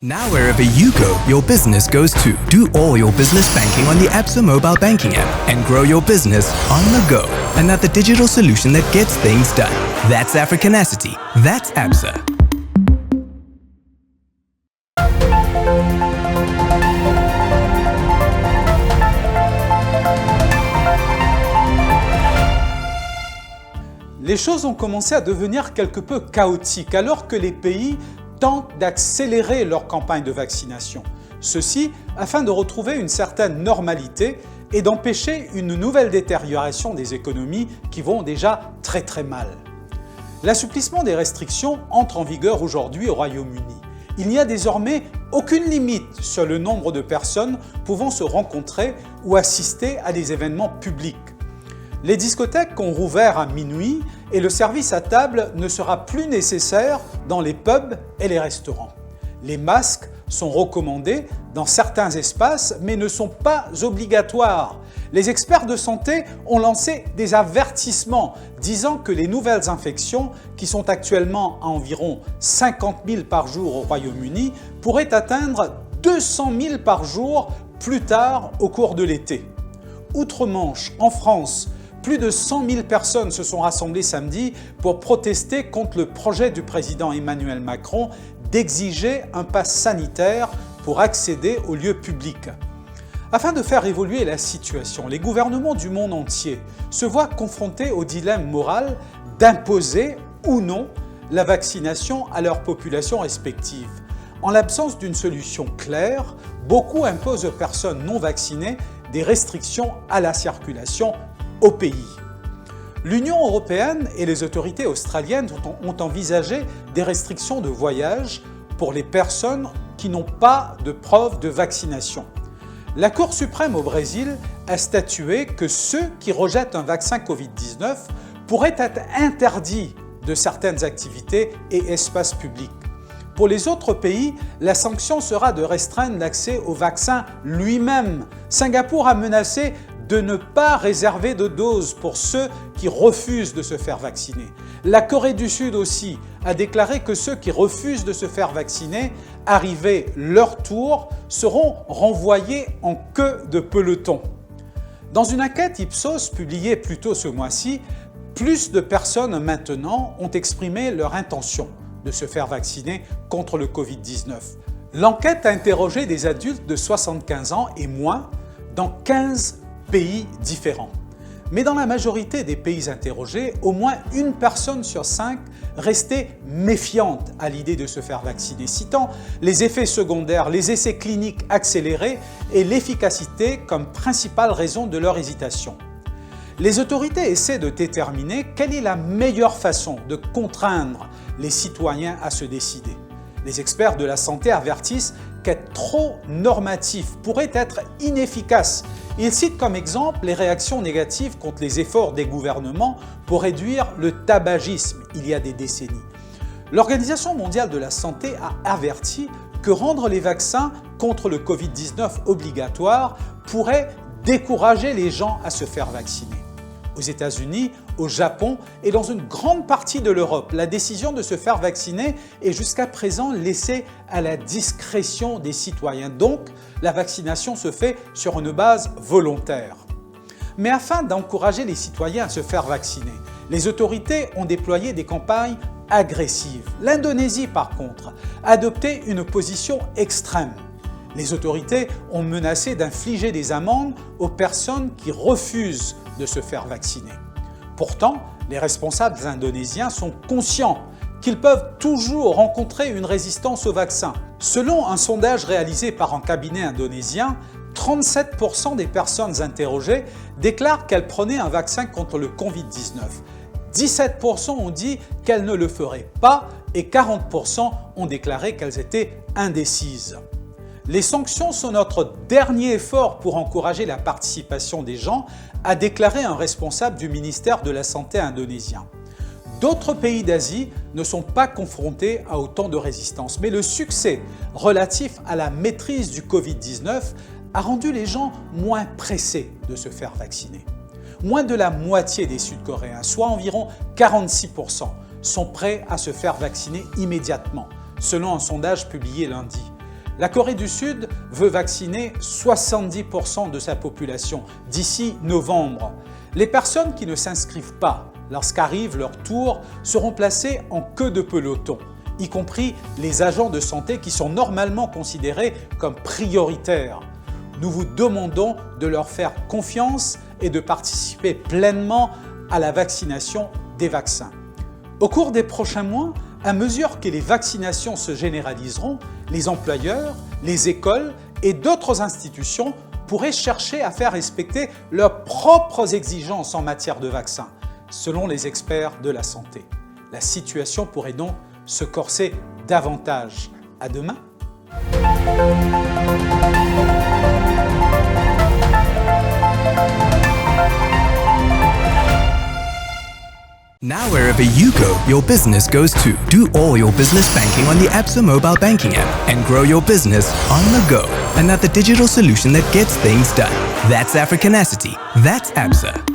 Now wherever you go, your business goes too. Do all your business banking on the Absa mobile banking app and grow your business on the go. Another digital solution that gets things done. That's Africanacity. That's Absa. Les choses ont commencé à devenir quelque peu chaotiques alors que les pays tentent d'accélérer leur campagne de vaccination. Ceci afin de retrouver une certaine normalité et d'empêcher une nouvelle détérioration des économies qui vont déjà très mal. L'assouplissement des restrictions entre en vigueur aujourd'hui au Royaume-Uni. Il n'y a désormais aucune limite sur le nombre de personnes pouvant se rencontrer ou assister à des événements publics. Les discothèques ont rouvert à minuit et le service à table ne sera plus nécessaire dans les pubs et les restaurants. Les masques sont recommandés dans certains espaces mais ne sont pas obligatoires. Les experts de santé ont lancé des avertissements disant que les nouvelles infections, qui sont actuellement à environ 50 000 par jour au Royaume-Uni, pourraient atteindre 200 000 par jour plus tard au cours de l'été. Outre-Manche, en France, plus de 100 000 personnes se sont rassemblées samedi pour protester contre le projet du président Emmanuel Macron d'exiger un pass sanitaire pour accéder aux lieux publics. Afin de faire évoluer la situation, les gouvernements du monde entier se voient confrontés au dilemme moral d'imposer ou non la vaccination à leurs populations respectives. En l'absence d'une solution claire, beaucoup imposent aux personnes non vaccinées des restrictions à la circulation au pays. L'Union européenne et les autorités australiennes ont envisagé des restrictions de voyage pour les personnes qui n'ont pas de preuve de vaccination. La Cour suprême au Brésil a statué que ceux qui rejettent un vaccin Covid-19 pourraient être interdits de certaines activités et espaces publics. Pour les autres pays, la sanction sera de restreindre l'accès au vaccin lui-même. Singapour a menacé de ne pas réserver de doses pour ceux qui refusent de se faire vacciner. La Corée du Sud aussi a déclaré que ceux qui refusent de se faire vacciner, arrivés leur tour, seront renvoyés en queue de peloton. Dans une enquête Ipsos publiée plus tôt ce mois-ci, plus de personnes maintenant ont exprimé leur intention de se faire vacciner contre le Covid-19. L'enquête a interrogé des adultes de 75 ans et moins dans 15 pays différents. Mais dans la majorité des pays interrogés, au moins une personne sur 5 restait méfiante à l'idée de se faire vacciner, citant les effets secondaires, les essais cliniques accélérés et l'efficacité comme principale raison de leur hésitation. Les autorités essaient de déterminer quelle est la meilleure façon de contraindre les citoyens à se décider. Les experts de la santé avertissent qu'être trop normatif pourrait être inefficace. Ils citent comme exemple les réactions négatives contre les efforts des gouvernements pour réduire le tabagisme il y a des décennies. L'Organisation mondiale de la santé a averti que rendre les vaccins contre le Covid-19 obligatoires pourrait décourager les gens à se faire vacciner. Aux États-Unis, au Japon et dans une grande partie de l'Europe, la décision de se faire vacciner est jusqu'à présent laissée à la discrétion des citoyens. Donc, la vaccination se fait sur une base volontaire. Mais afin d'encourager les citoyens à se faire vacciner, les autorités ont déployé des campagnes agressives. L'Indonésie, par contre, a adopté une position extrême. Les autorités ont menacé d'infliger des amendes aux personnes qui refusent de se faire vacciner. Pourtant, les responsables indonésiens sont conscients qu'ils peuvent toujours rencontrer une résistance au vaccin. Selon un sondage réalisé par un cabinet indonésien, 37% des personnes interrogées déclarent qu'elles prenaient un vaccin contre le Covid-19. 17% ont dit qu'elles ne le feraient pas et 40% ont déclaré qu'elles étaient indécises. Les sanctions sont notre dernier effort pour encourager la participation des gens, a déclaré un responsable du ministère de la Santé indonésien. D'autres pays d'Asie ne sont pas confrontés à autant de résistance, mais le succès relatif à la maîtrise du Covid-19 a rendu les gens moins pressés de se faire vacciner. Moins de la moitié des Sud-Coréens, soit environ 46%, sont prêts à se faire vacciner immédiatement, selon un sondage publié lundi. La Corée du Sud veut vacciner 70% de sa population d'ici novembre. Les personnes qui ne s'inscrivent pas lorsqu'arrive leur tour seront placées en queue de peloton, y compris les agents de santé qui sont normalement considérés comme prioritaires. Nous vous demandons de leur faire confiance et de participer pleinement à la vaccination des vaccins. Au cours des prochains mois, à mesure que les vaccinations se généraliseront, les employeurs, les écoles et d'autres institutions pourraient chercher à faire respecter leurs propres exigences en matière de vaccins, selon les experts de la santé. La situation pourrait donc se corser davantage. À demain. Now wherever you go, your business goes too. Do all your business banking on the Absa mobile banking app and grow your business on the go. And at the digital solution that gets things done. That's Africanacity. That's Absa.